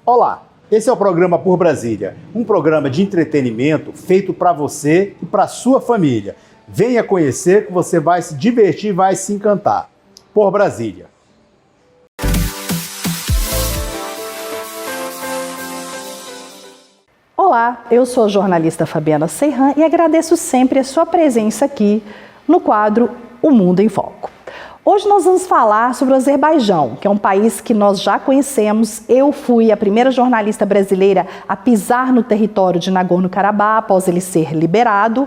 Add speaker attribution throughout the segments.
Speaker 1: Olá, esse é o programa Por Brasília, um programa de entretenimento feito para você e para sua família. Venha conhecer que você vai se divertir e vai se encantar. Por Brasília.
Speaker 2: Olá, eu sou a jornalista Fabiana Serran e agradeço sempre a sua presença aqui no quadro O Mundo em Foco. Hoje nós vamos falar sobre o Azerbaijão, que é um país que nós já conhecemos. Eu fui a primeira jornalista brasileira a pisar no território de Nagorno-Karabakh após ele ser liberado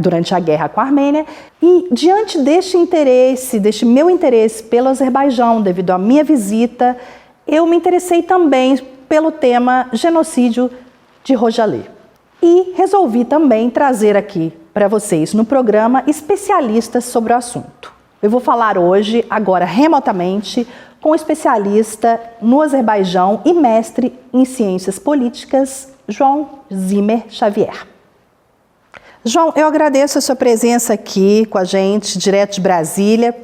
Speaker 2: durante a guerra com a Armênia. E diante deste meu interesse pelo Azerbaijão, devido à minha visita, eu me interessei também pelo tema genocídio de Rojali. E resolvi também trazer aqui para vocês no programa especialistas sobre o assunto. Eu vou falar hoje, agora remotamente, com um especialista no Azerbaijão e mestre em ciências políticas, João Zimmer Xavier. João, eu agradeço a sua presença aqui com a gente, direto de Brasília.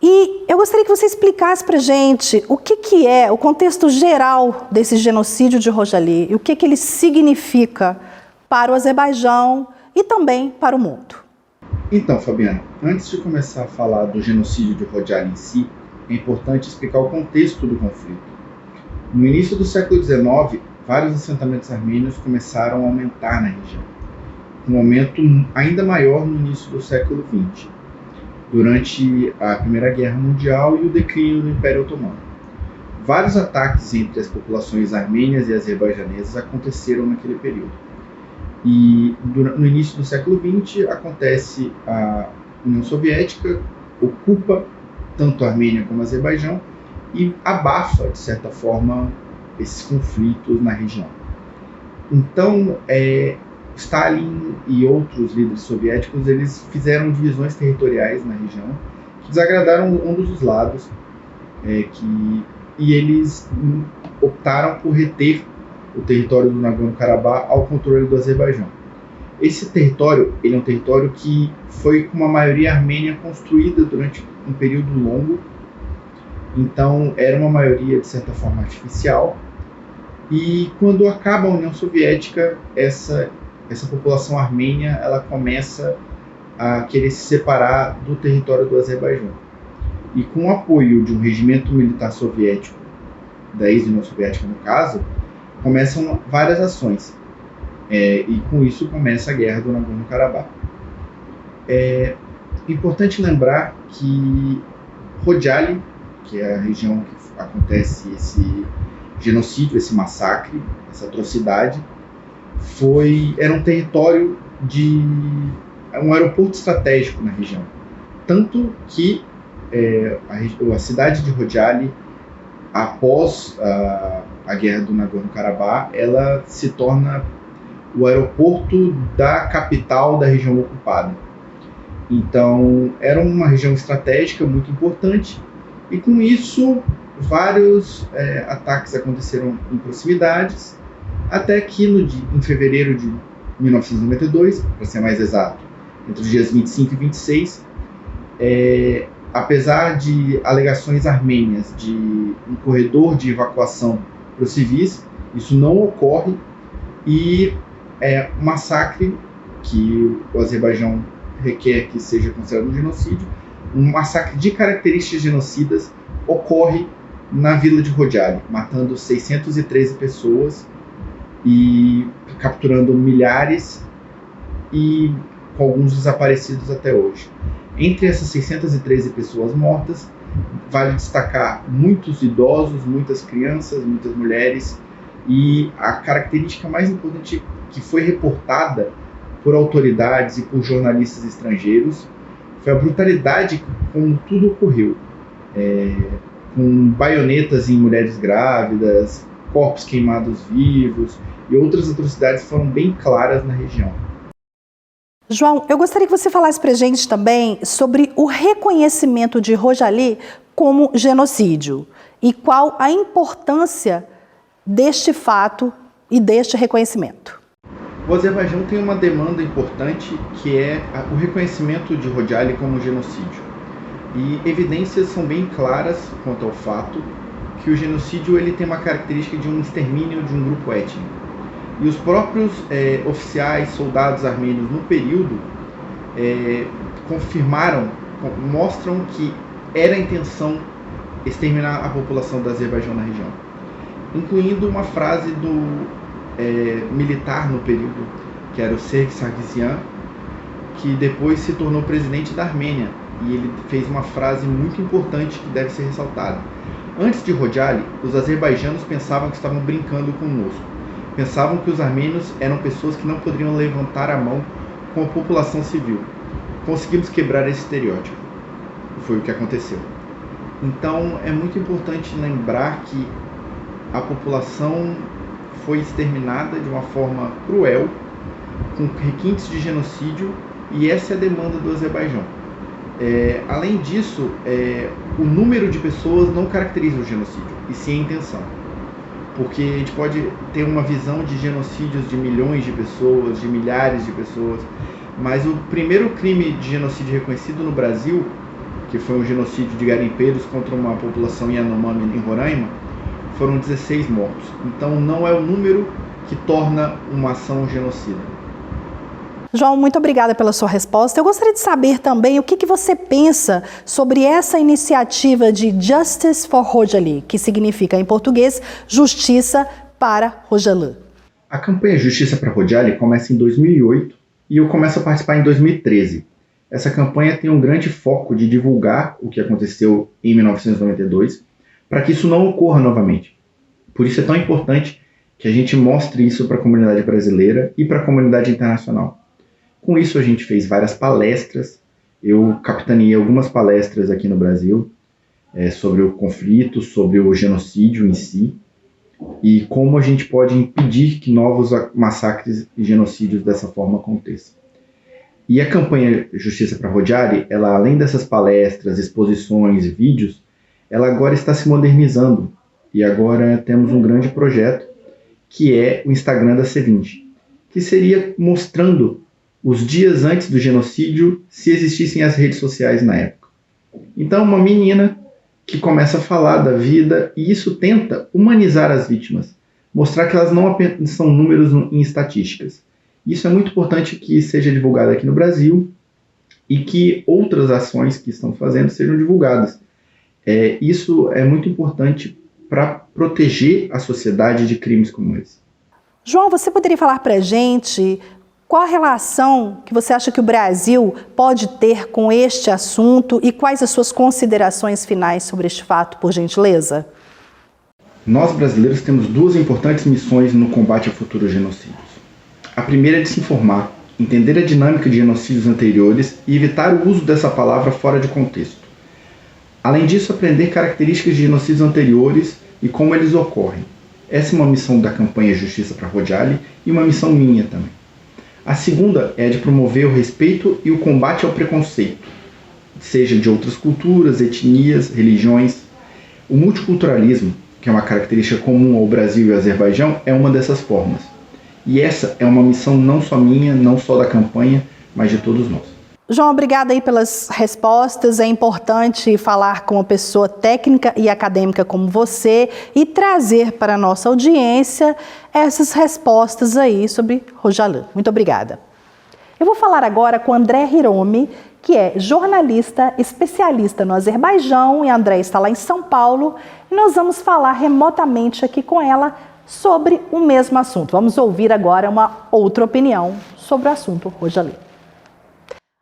Speaker 2: E eu gostaria que você explicasse para a gente o que é o contexto geral desse genocídio de Rojali e o que ele significa para o Azerbaijão e também para o mundo.
Speaker 3: Então, Fabiana, antes de começar a falar do genocídio de Rojali em si, é importante explicar o contexto do conflito. No início do século XIX, vários assentamentos armênios começaram a aumentar na região, um aumento ainda maior no início do século XX, durante a Primeira Guerra Mundial e o declínio do Império Otomano. Vários ataques entre as populações armênias e azerbaijanesas aconteceram naquele período. E no início do século XX acontece a União Soviética, ocupa tanto a Armênia como a Azerbaijão e abafa, de certa forma, esses conflitos na região. Então, Stalin e outros líderes soviéticos eles fizeram divisões territoriais na região que desagradaram um dos lados e eles optaram por reter o território do Nagorno-Karabakh ao controle do Azerbaijão. Esse território ele é um território que foi com uma maioria armênia construída durante um período longo, então era uma maioria de certa forma artificial, e quando acaba a União Soviética, essa população armênia ela começa a querer se separar do território do Azerbaijão. E com o apoio de um regimento militar soviético, da ex-União Soviética no caso, começam várias ações, e com isso começa a guerra do Nagorno-Karabakh. É importante lembrar que Rojali, que é a região que acontece esse genocídio, esse massacre, essa atrocidade, era um território um aeroporto estratégico na região. Tanto que a cidade de Rojali, após a guerra do Nagorno-Karabakh, ela se torna o aeroporto da capital da região ocupada. Então, era uma região estratégica muito importante, e com isso, vários ataques aconteceram em proximidades, até que em fevereiro de 1992, para ser mais exato, entre os dias 25 e 26, apesar de alegações armênias de um corredor de evacuação para os civis, isso não ocorre, e um massacre que o Azerbaijão requer que seja considerado um genocídio, um massacre de características genocidas ocorre na vila de Rojali, matando 613 pessoas e capturando milhares e com alguns desaparecidos até hoje. Entre essas 613 pessoas mortas, vale destacar muitos idosos, muitas crianças, muitas mulheres, e a característica mais importante que foi reportada por autoridades e por jornalistas estrangeiros foi a brutalidade como tudo ocorreu, com baionetas em mulheres grávidas, corpos queimados vivos e outras atrocidades foram bem claras na região.
Speaker 2: João, eu gostaria que você falasse para a gente também sobre o reconhecimento de Rojali como genocídio e qual a importância deste fato e deste reconhecimento.
Speaker 3: O Azerbaijão tem uma demanda importante que é o reconhecimento de Rojali como genocídio. E evidências são bem claras quanto ao fato. que o genocídio ele tem uma característica de um extermínio de um grupo étnico. E os próprios oficiais, soldados armênios no período mostram que era a intenção exterminar a população do Azerbaijão na região. Incluindo uma frase do militar no período, que era o Serge Sargsyan, que depois se tornou presidente da Armênia. E ele fez uma frase muito importante que deve ser ressaltada. Antes de Khojaly, os azerbaijanos pensavam que estavam brincando conosco. Pensavam que os armênios eram pessoas que não poderiam levantar a mão com a população civil. Conseguimos quebrar esse estereótipo. Foi o que aconteceu. Então, é muito importante lembrar que a população foi exterminada de uma forma cruel, com requintes de genocídio, e essa é a demanda do Azerbaijão. Além disso, o número de pessoas não caracteriza o genocídio, e sim a intenção. Porque a gente pode ter uma visão de genocídios de milhões de pessoas, de milhares de pessoas, mas o primeiro crime de genocídio reconhecido no Brasil, que foi um genocídio de garimpeiros contra uma população Yanomami em Roraima, foram 16 mortos. Então não é o número que torna uma ação genocida.
Speaker 2: João, muito obrigada pela sua resposta. Eu gostaria de saber também o que você pensa sobre essa iniciativa de Justice for Khojaly, que significa em português Justiça para Khojaly.
Speaker 3: A campanha Justiça para Khojaly começa em 2008 e eu começo a participar em 2013. Essa campanha tem um grande foco de divulgar o que aconteceu em 1992 para que isso não ocorra novamente. Por isso é tão importante que a gente mostre isso para a comunidade brasileira e para a comunidade internacional. Com isso a gente fez várias palestras, eu capitaneei algumas palestras aqui no Brasil sobre o conflito, sobre o genocídio em si e como a gente pode impedir que novos massacres e genocídios dessa forma aconteçam. E a campanha Justiça para Khojaly, ela além dessas palestras, exposições e vídeos, ela agora está se modernizando e agora temos um grande projeto que é o Instagram da C20, que seria mostrando os dias antes do genocídio, se existissem as redes sociais na época. Então, uma menina que começa a falar da vida, e isso tenta humanizar as vítimas, mostrar que elas não apenas são números em estatísticas. Isso é muito importante que seja divulgado aqui no Brasil e que outras ações que estão fazendo sejam divulgadas. Isso é muito importante para proteger a sociedade de crimes como esse.
Speaker 2: João, você poderia falar para a gente qual a relação que você acha que o Brasil pode ter com este assunto e quais as suas considerações finais sobre este fato, por gentileza?
Speaker 3: Nós, brasileiros, temos duas importantes missões no combate a futuros genocídios. A primeira é de se informar, entender a dinâmica de genocídios anteriores e evitar o uso dessa palavra fora de contexto. Além disso, aprender características de genocídios anteriores e como eles ocorrem. Essa é uma missão da campanha Justiça para Khojaly e uma missão minha também. A segunda é a de promover o respeito e o combate ao preconceito, seja de outras culturas, etnias, religiões. O multiculturalismo, que é uma característica comum ao Brasil e ao Azerbaijão, é uma dessas formas. E essa é uma missão não só minha, não só da campanha, mas de todos nós.
Speaker 2: João, obrigada aí pelas respostas. É importante falar com uma pessoa técnica e acadêmica como você e trazer para a nossa audiência essas respostas aí sobre Khojaly. Muito obrigada. Eu vou falar agora com André Hiromi, que é jornalista especialista no Azerbaijão, e a André está lá em São Paulo, e nós vamos falar remotamente aqui com ela sobre o mesmo assunto. Vamos ouvir agora uma outra opinião sobre o assunto Khojaly.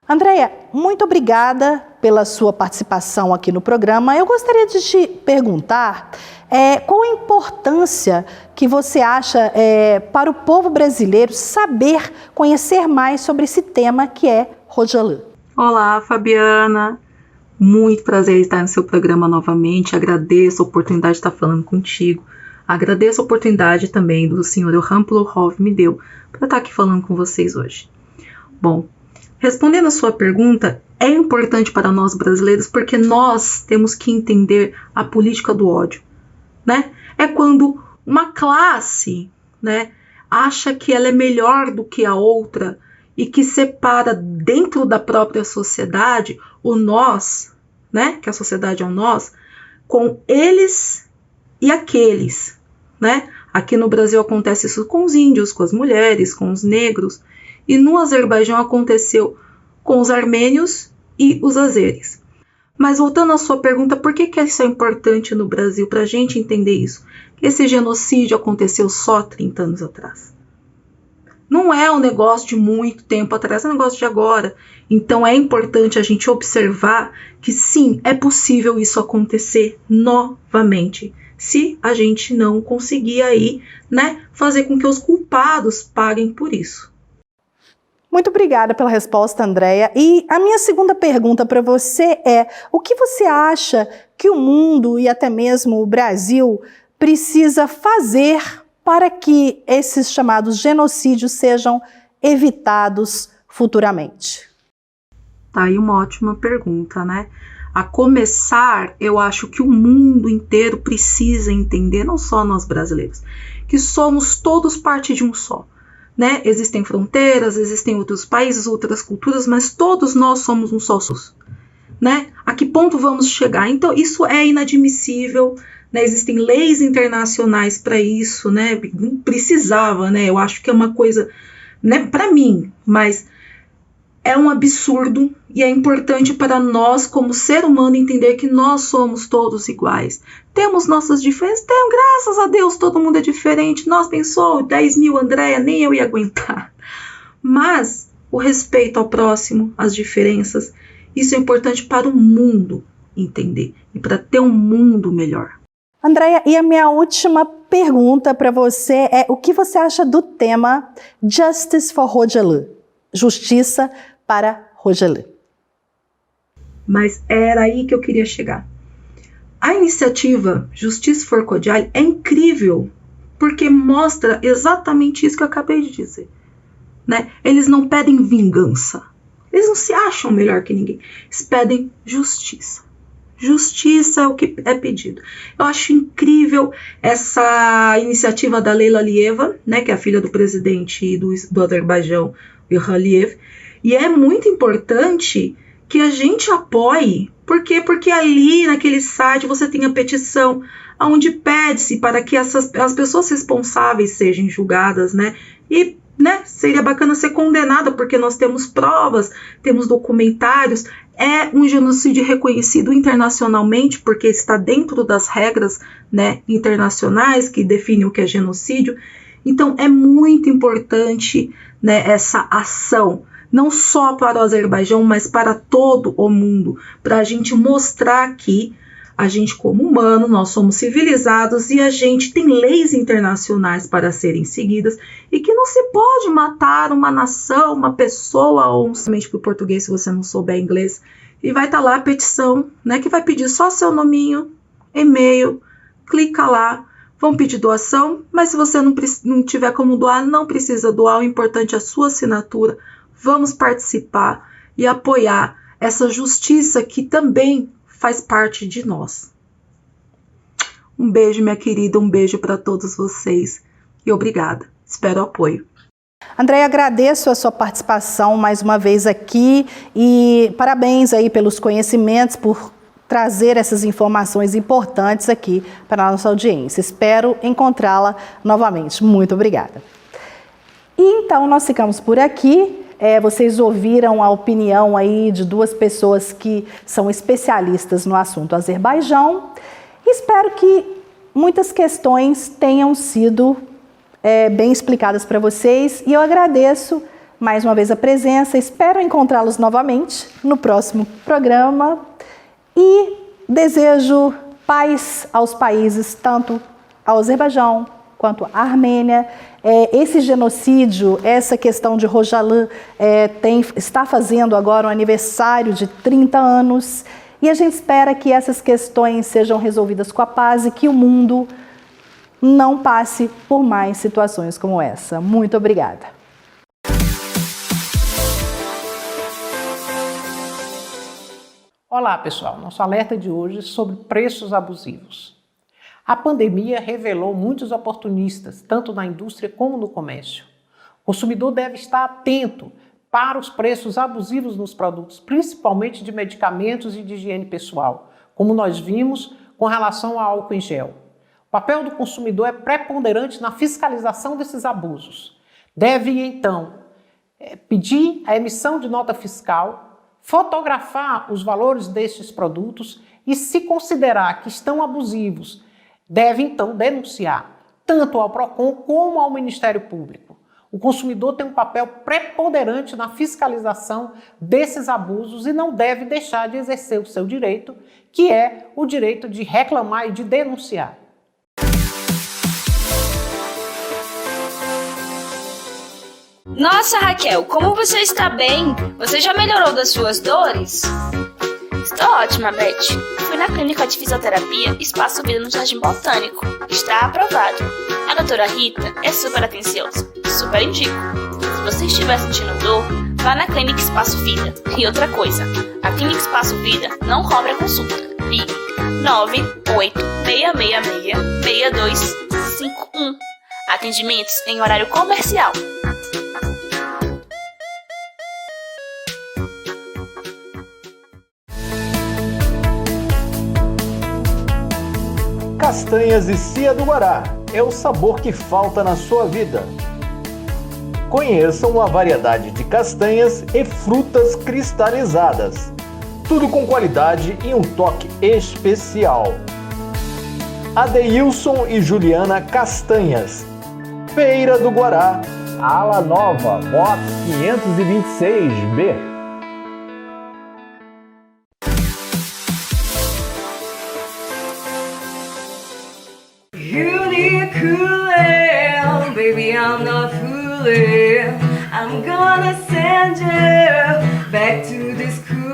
Speaker 2: Andréia, muito obrigada pela sua participação aqui no programa. Eu gostaria de te perguntar qual a importância que você acha para o povo brasileiro saber, conhecer mais sobre esse tema que é Khojaly.
Speaker 4: Olá, Fabiana. Muito prazer estar no seu programa novamente. Agradeço a oportunidade de estar falando contigo. Agradeço a oportunidade também do senhor Orhan Plokhov me deu para estar aqui falando com vocês hoje. Bom, respondendo a sua pergunta, é importante para nós brasileiros porque nós temos que entender a política do ódio, né? É quando uma classe, né, acha que ela é melhor do que a outra e que separa dentro da própria sociedade o nós, né, que a sociedade é o nós, com eles e aqueles, né? Aqui no Brasil acontece isso com os índios, com as mulheres, com os negros, e no Azerbaijão aconteceu com os armênios e os azeres. Mas voltando à sua pergunta, por que isso é importante no Brasil, para a gente entender isso? Esse genocídio aconteceu só 30 anos atrás. Não é um negócio de muito tempo atrás, é um negócio de agora. Então é importante a gente observar que sim, é possível isso acontecer novamente, se a gente não conseguir aí, né, fazer com que os culpados paguem por isso.
Speaker 2: Muito obrigada pela resposta, Andréia. E a minha segunda pergunta para você é: o que você acha que o mundo e até mesmo o Brasil precisa fazer para que esses chamados genocídios sejam evitados futuramente?
Speaker 4: Tá aí uma ótima pergunta, né? A começar, eu acho que o mundo inteiro precisa entender, não só nós brasileiros, que somos todos parte de um só, né? Existem fronteiras, existem outros países, outras culturas, mas todos nós somos um só SUS, né? A que ponto vamos chegar? Então, isso é inadmissível, né? Existem leis internacionais para isso, né? Não precisava, né? Eu acho que é uma coisa, né, para mim, mas é um absurdo e é importante para nós, como ser humano, entender que nós somos todos iguais. Temos nossas diferenças, graças a Deus, todo mundo é diferente. Nós pensou, 10 mil, Andréia, nem eu ia aguentar. Mas o respeito ao próximo, as diferenças, isso é importante para o mundo entender e para ter um mundo melhor.
Speaker 2: Andréia, e a minha última pergunta para você é: o que você acha do tema Justice for Hocalı? Justiça para Hocalı.
Speaker 4: Mas era aí que eu queria chegar. A iniciativa Justice for Hocalı é incrível, porque mostra exatamente isso que eu acabei de dizer, né? Eles não pedem vingança, eles não se acham melhor que ninguém, eles pedem justiça. Justiça é o que é pedido. Eu acho incrível essa iniciativa da Leila Alieva, né, que é a filha do presidente do Azerbaijão, Ilham Aliyev, e é muito importante que a gente apoie. Por quê? Porque ali naquele site você tem a petição onde pede-se para que as pessoas responsáveis sejam julgadas, né? E, né, seria bacana ser condenada, porque nós temos provas, temos documentários. É um genocídio reconhecido internacionalmente, porque está dentro das regras, né, internacionais que definem o que é genocídio. Então é muito importante, né, essa ação, não só para o Azerbaijão, mas para todo o mundo, para a gente mostrar que a gente, como humano, nós somos civilizados e a gente tem leis internacionais para serem seguidas e que não se pode matar uma nação, uma pessoa, ou somente para o português se você não souber inglês. E vai estar lá a petição, né, que vai pedir só seu nominho, e-mail, clica lá, vão pedir doação, mas se você não tiver como doar, não precisa doar, o importante é a sua assinatura. Vamos participar e apoiar essa justiça que também faz parte de nós. Um beijo, minha querida, um beijo para todos vocês e obrigada. Espero o apoio.
Speaker 2: Andréia, agradeço a sua participação mais uma vez aqui e parabéns aí pelos conhecimentos, por trazer essas informações importantes aqui para a nossa audiência. Espero encontrá-la novamente. Muito obrigada. E então nós ficamos por aqui. Vocês ouviram a opinião aí de duas pessoas que são especialistas no assunto Azerbaijão. Espero que muitas questões tenham sido bem explicadas para vocês e eu agradeço mais uma vez a presença. Espero encontrá-los novamente no próximo programa e desejo paz aos países, tanto ao Azerbaijão quanto à Armênia. Esse genocídio, essa questão de Hocalı está fazendo agora um aniversário de 30 anos e a gente espera que essas questões sejam resolvidas com a paz e que o mundo não passe por mais situações como essa. Muito obrigada.
Speaker 5: Olá, pessoal. Nosso alerta de hoje é sobre preços abusivos. A pandemia revelou muitos oportunistas, tanto na indústria como no comércio. O consumidor deve estar atento para os preços abusivos nos produtos, principalmente de medicamentos e de higiene pessoal, como nós vimos com relação ao álcool em gel. papel do consumidor é preponderante na fiscalização desses abusos. Deve, então, pedir a emissão de nota fiscal, fotografar os valores destes produtos e, se considerar que estão abusivos, deve, então, denunciar, tanto ao PROCON como ao Ministério Público. O consumidor tem um papel preponderante na fiscalização desses abusos e não deve deixar de exercer o seu direito, que é o direito de reclamar e de denunciar.
Speaker 6: Nossa, Raquel, como você está bem? Você já melhorou das suas dores? Estou ótima, Beth. Fui na clínica de fisioterapia Espaço Vida no Jardim Botânico. Está aprovado. A doutora Rita é super atenciosa. Super indico. Se você estiver sentindo dor, vá na clínica Espaço Vida. E outra coisa, a clínica Espaço Vida não cobra consulta. Ligue 98666-6251. Atendimentos em horário comercial.
Speaker 7: Castanhas e Cia do Guará é o sabor que falta na sua vida. Conheçam a variedade de castanhas e frutas cristalizadas. Tudo com qualidade e um toque especial. Adeilson e Juliana Castanhas. Feira do Guará, Ala Nova, box 526B.
Speaker 8: Baby, I'm not fooling. I'm gonna send you back to the school.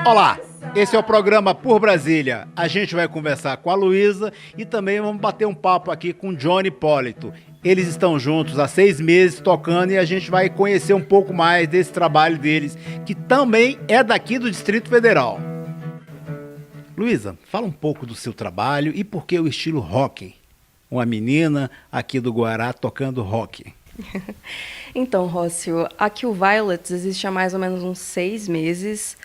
Speaker 1: Olá, esse é o programa Por Brasília. A gente vai conversar com a Luísa e também vamos bater um papo aqui com o Johnny Hipólito. Eles estão juntos há 6 meses tocando e a gente vai conhecer um pouco mais desse trabalho deles, que também é daqui do Distrito Federal. Luísa, fala um pouco do seu trabalho e por que o estilo rock? Uma menina aqui do Guará tocando rock.
Speaker 9: Então, Rócio, aqui o Violets existe há mais ou menos uns 6 meses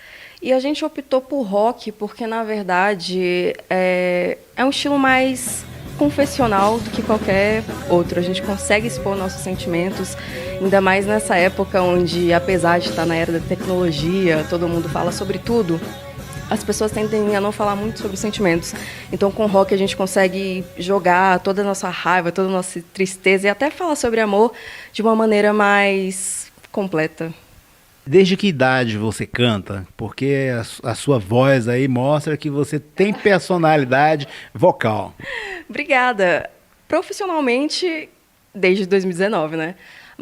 Speaker 9: e a gente optou por rock porque, na verdade, é um estilo mais confessional do que qualquer outro. A gente consegue expor nossos sentimentos, ainda mais nessa época onde, apesar de estar na era da tecnologia, todo mundo fala sobre tudo, as pessoas tendem a não falar muito sobre sentimentos. Então, com o rock, a gente consegue jogar toda a nossa raiva, toda a nossa tristeza e até falar sobre amor de uma maneira mais completa.
Speaker 1: Desde que idade você canta? Porque a sua voz aí mostra que você tem personalidade vocal.
Speaker 9: Obrigada. Profissionalmente, desde 2019, né?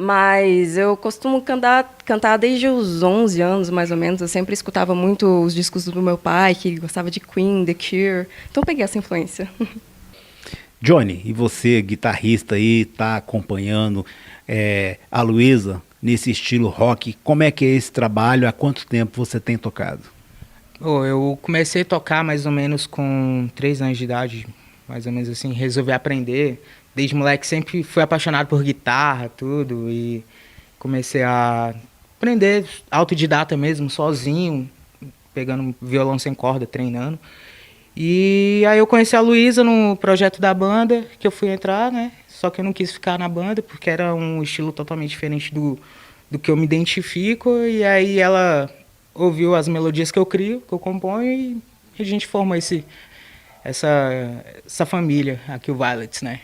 Speaker 9: Mas eu costumo cantar desde os 11 anos, mais ou menos. Eu sempre escutava muito os discos do meu pai, que gostava de Queen, The Cure. Então, peguei essa influência.
Speaker 1: Johnny, e você, guitarrista aí, tá acompanhando a Luísa nesse estilo rock. Como é que é esse trabalho? Há quanto tempo você tem tocado?
Speaker 10: Eu comecei a tocar mais ou menos com 3 anos de idade, mais ou menos assim. Resolvi aprender. Desde moleque sempre fui apaixonado por guitarra, tudo, e comecei a aprender autodidata mesmo, sozinho, pegando violão sem corda, treinando. E aí eu conheci a Luísa no projeto da banda, que eu fui entrar, né? Só que eu não quis ficar na banda, porque era um estilo totalmente diferente do que eu me identifico, e aí ela ouviu as melodias que eu crio, que eu componho, e a gente formou essa família, aqui o Violets, né?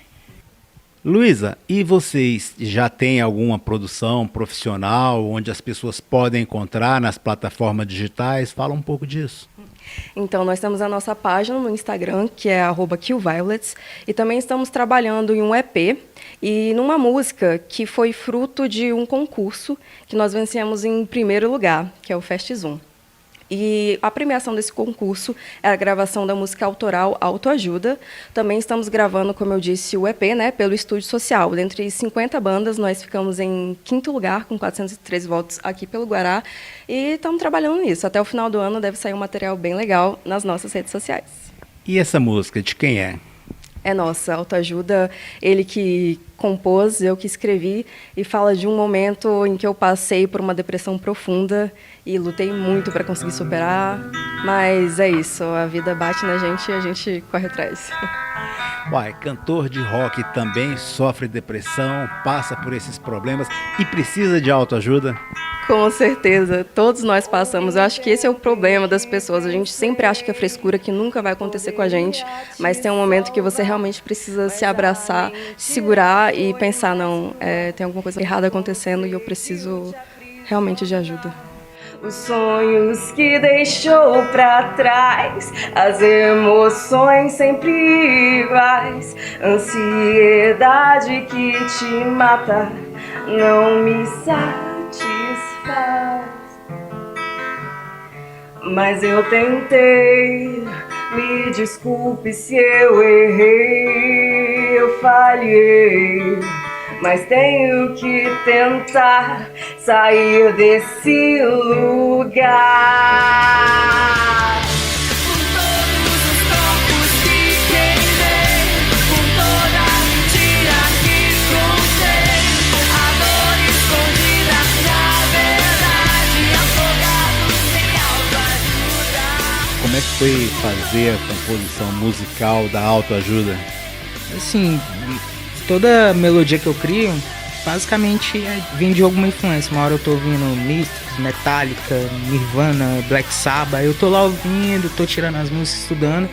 Speaker 1: Luísa, e vocês já têm alguma produção profissional onde as pessoas podem encontrar nas plataformas digitais? Fala um pouco disso.
Speaker 9: Então, nós temos a nossa página no Instagram, que é @QViolets, e também estamos trabalhando em um EP e numa música que foi fruto de um concurso que nós vencemos em primeiro lugar, que é o FestZoom. E a premiação desse concurso é a gravação da música autoral Autoajuda. Também estamos gravando, como eu disse, o EP, né, pelo Estúdio Social. Dentre 50 bandas, nós ficamos em 5º lugar, com 413 votos aqui pelo Guará. E estamos trabalhando nisso. Até o final do ano deve sair um material bem legal nas nossas redes sociais.
Speaker 1: E essa música, de quem é?
Speaker 9: É nossa, Autoajuda, ele que compôs, eu que escrevi, e fala de um momento em que eu passei por uma depressão profunda e lutei muito para conseguir superar, Mas é isso, a vida bate na gente e a gente corre atrás.
Speaker 1: Uai, cantor de rock também sofre depressão, passa por esses problemas e precisa de autoajuda?
Speaker 9: Com certeza, todos nós passamos. Eu acho que esse é o problema das pessoas. A gente sempre acha que é frescura, que nunca vai acontecer com a gente, mas tem um momento que você realmente precisa se abraçar, se segurar e pensar, não, tem alguma coisa errada acontecendo e eu preciso realmente de ajuda.
Speaker 8: Os sonhos que deixou pra trás, as emoções sempre iguais, ansiedade que te mata, não me satisfaz. Mas eu tentei, me desculpe se eu errei, eu falhei. Mas tenho que tentar sair desse lugar. Com todos os corpos que queimei, com toda a mentira que contei, a dor escondida na verdade, afogado sem autoajuda.
Speaker 1: Como é que foi fazer a composição musical da autoajuda?
Speaker 10: Assim, toda melodia que eu crio, basicamente vem de alguma influência. Uma hora eu tô ouvindo Mystics, Metallica, Nirvana, Black Sabbath, eu tô lá ouvindo, tô tirando as músicas, estudando.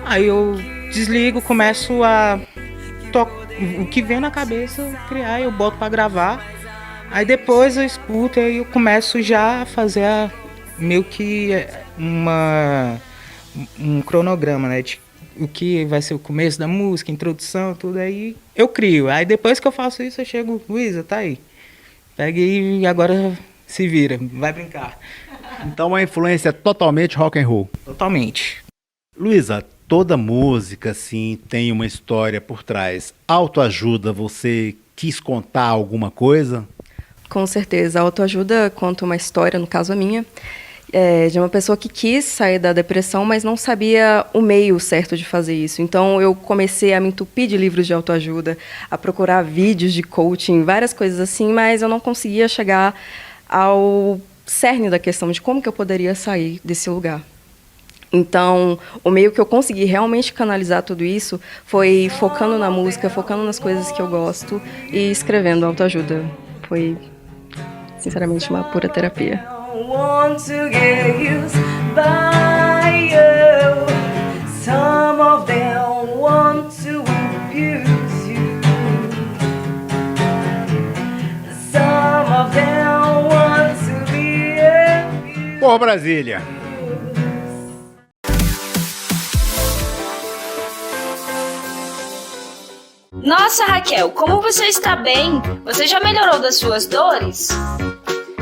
Speaker 10: Aí eu desligo, começo a o que vem na cabeça, eu criar, eu boto pra gravar. Aí depois eu escuto e eu começo já a fazer meio que um cronograma, né? O que vai ser o começo da música, introdução, tudo aí, eu crio. Aí depois que eu faço isso, eu chego, Luísa, tá aí. Pega aí e agora se vira, vai brincar.
Speaker 1: Então a influência é totalmente rock and roll.
Speaker 10: Totalmente.
Speaker 1: Luísa, toda música, assim, tem uma história por trás. Autoajuda, você quis contar alguma coisa?
Speaker 9: Com certeza, a autoajuda conta uma história, no caso a minha, de uma pessoa que quis sair da depressão, mas não sabia o meio certo de fazer isso. Então, eu comecei a me entupir de livros de autoajuda, a procurar vídeos de coaching, várias coisas assim, mas eu não conseguia chegar ao cerne da questão de como que eu poderia sair desse lugar. Então, o meio que eu consegui realmente canalizar tudo isso foi focando na música, focando nas coisas que eu gosto e escrevendo autoajuda. Foi, sinceramente, uma pura terapia.
Speaker 8: Want to get used by you. Some of them want to abuse you. Some of them want to be abused.
Speaker 1: Por Brasília.
Speaker 6: Nossa, Raquel, como você está bem? Você já melhorou das suas dores?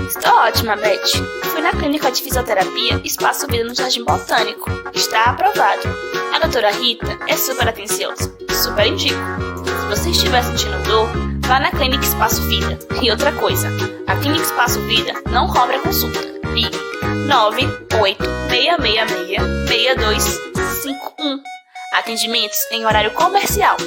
Speaker 6: Estou ótima, Beth. Fui na clínica de fisioterapia Espaço Vida no Jardim Botânico. Está aprovado. A doutora Rita é super atenciosa. Super indico. Se você estiver sentindo dor, vá na clínica Espaço Vida. E outra coisa, a clínica Espaço Vida não cobra consulta. Ligue 98666-6251. Atendimentos em horário comercial.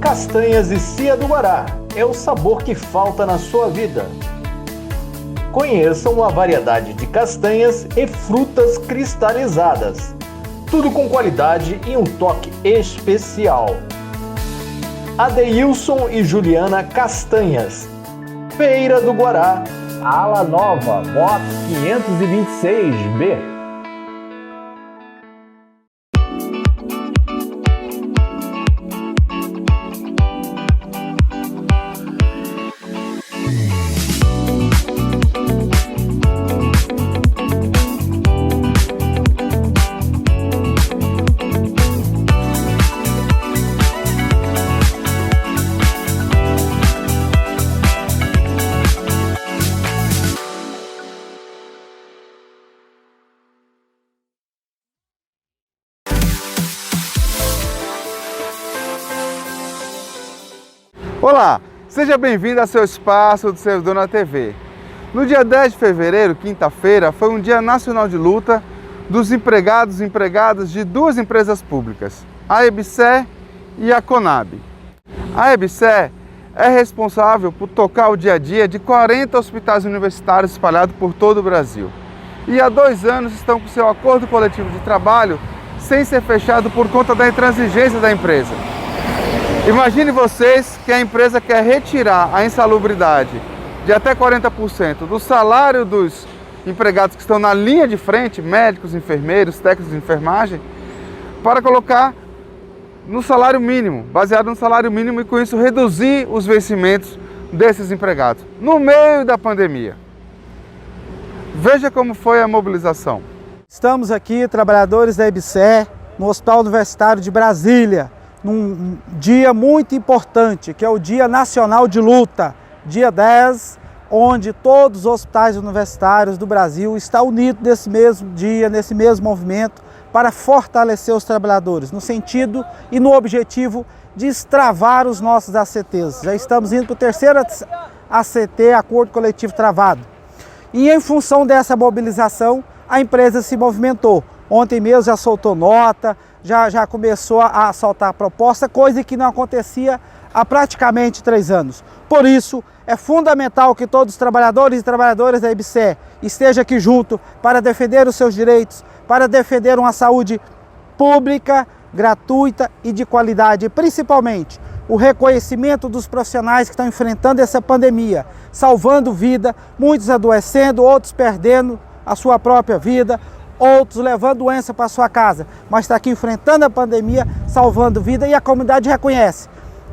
Speaker 7: Castanhas e Cia do Guará é o sabor que falta na sua vida. Conheçam a variedade de castanhas e frutas cristalizadas. Tudo com qualidade e um toque especial. Adeilson e Juliana Castanhas. Feira do Guará, Ala Nova, box 526B.
Speaker 11: Olá, seja bem-vindo ao seu espaço do Servidor na TV. No dia 10 de fevereiro, quinta-feira, foi um dia nacional de luta dos empregados e empregadas de duas empresas públicas, a EBSER e a Conab. A EBSER é responsável por tocar o dia a dia de 40 hospitais universitários espalhados por todo o Brasil. E há 2 anos estão com seu acordo coletivo de trabalho sem ser fechado por conta da intransigência da empresa. Imagine vocês que a empresa quer retirar a insalubridade de até 40% do salário dos empregados que estão na linha de frente, médicos, enfermeiros, técnicos de enfermagem, para colocar no salário mínimo, baseado no salário mínimo, e com isso reduzir os vencimentos desses empregados, no meio da pandemia. Veja como foi a mobilização.
Speaker 12: Estamos aqui, trabalhadores da EBSER, no Hospital Universitário de Brasília, num dia muito importante, que é o Dia Nacional de Luta, dia 10, onde todos os hospitais universitários do Brasil estão unidos nesse mesmo dia, nesse mesmo movimento, para fortalecer os trabalhadores, no sentido e no objetivo de extravar os nossos ACTs. Já estamos indo para o terceiro ACT, Acordo Coletivo Travado. E em função dessa mobilização, a empresa se movimentou. Ontem mesmo já soltou nota, já começou a soltar proposta, coisa que não acontecia há praticamente 3 anos. Por isso, é fundamental que todos os trabalhadores e trabalhadoras da EBSER estejam aqui junto para defender os seus direitos, para defender uma saúde pública, gratuita e de qualidade, e principalmente o reconhecimento dos profissionais que estão enfrentando essa pandemia, salvando vida, muitos adoecendo, outros perdendo a sua própria vida, outros levando doença para sua casa, mas está aqui enfrentando a pandemia, salvando vida, e a comunidade reconhece,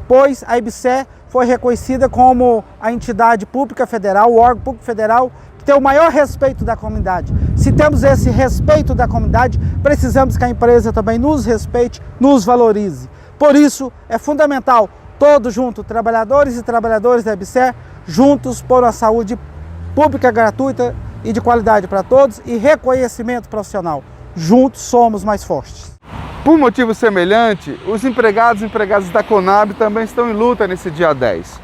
Speaker 12: pois a EBSER foi reconhecida como a entidade pública federal, o órgão público federal, que tem o maior respeito da comunidade. Se temos esse respeito da comunidade, precisamos que a empresa também nos respeite, nos valorize. Por isso, é fundamental, todos juntos, trabalhadores e trabalhadoras da EBSER, juntos por uma saúde pública gratuita e de qualidade para todos e reconhecimento profissional. Juntos somos mais fortes.
Speaker 11: Por motivo semelhante, os empregados e empregadas da Conab também estão em luta nesse dia 10.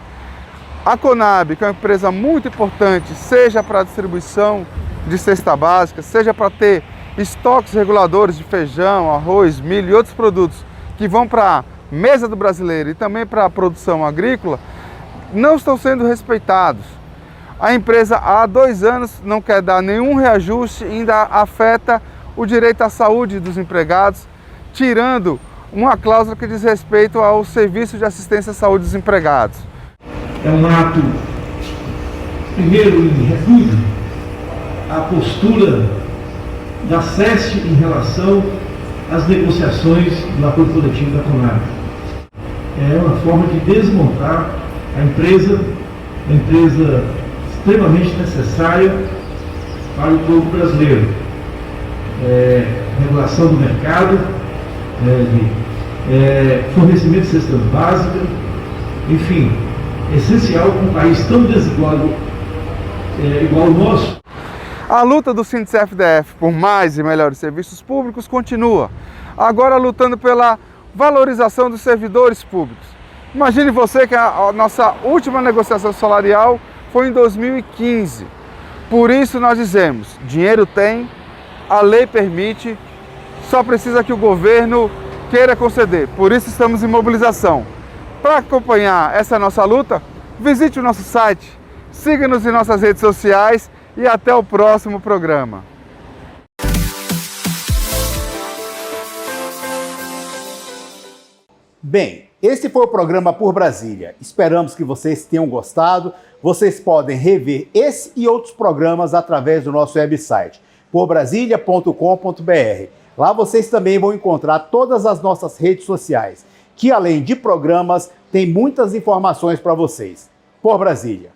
Speaker 11: A Conab, que é uma empresa muito importante, seja para a distribuição de cesta básica, seja para ter estoques reguladores de feijão, arroz, milho e outros produtos que vão para a mesa do brasileiro e também para a produção agrícola, não estão sendo respeitados. A empresa há 2 anos não quer dar nenhum reajuste e ainda afeta o direito à saúde dos empregados, tirando uma cláusula que diz respeito ao serviço de assistência à saúde dos empregados.
Speaker 13: É um ato, primeiro, em repúdio à postura da SESC em relação às negociações do acordo coletivo da Conab. É uma forma de desmontar a empresa, uma empresa extremamente necessária para o povo brasileiro. Regulação do mercado, fornecimento de cestas básicas, enfim, essencial para um país tão desigual igual o nosso.
Speaker 11: A luta do SINDICE-FDF por mais e melhores serviços públicos continua, agora lutando pela valorização dos servidores públicos. Imagine você que a nossa última negociação salarial foi em 2015. Por isso nós dizemos, dinheiro tem, a lei permite, só precisa que o governo queira conceder. Por isso estamos em mobilização. Para acompanhar essa nossa luta, visite o nosso site, siga-nos em nossas redes sociais e até o próximo programa.
Speaker 1: Bem, esse foi o programa Por Brasília. Esperamos que vocês tenham gostado. Vocês podem rever esse e outros programas através do nosso website, porbrasilia.com.br. Lá vocês também vão encontrar todas as nossas redes sociais, que além de programas, tem muitas informações para vocês. Por Brasília.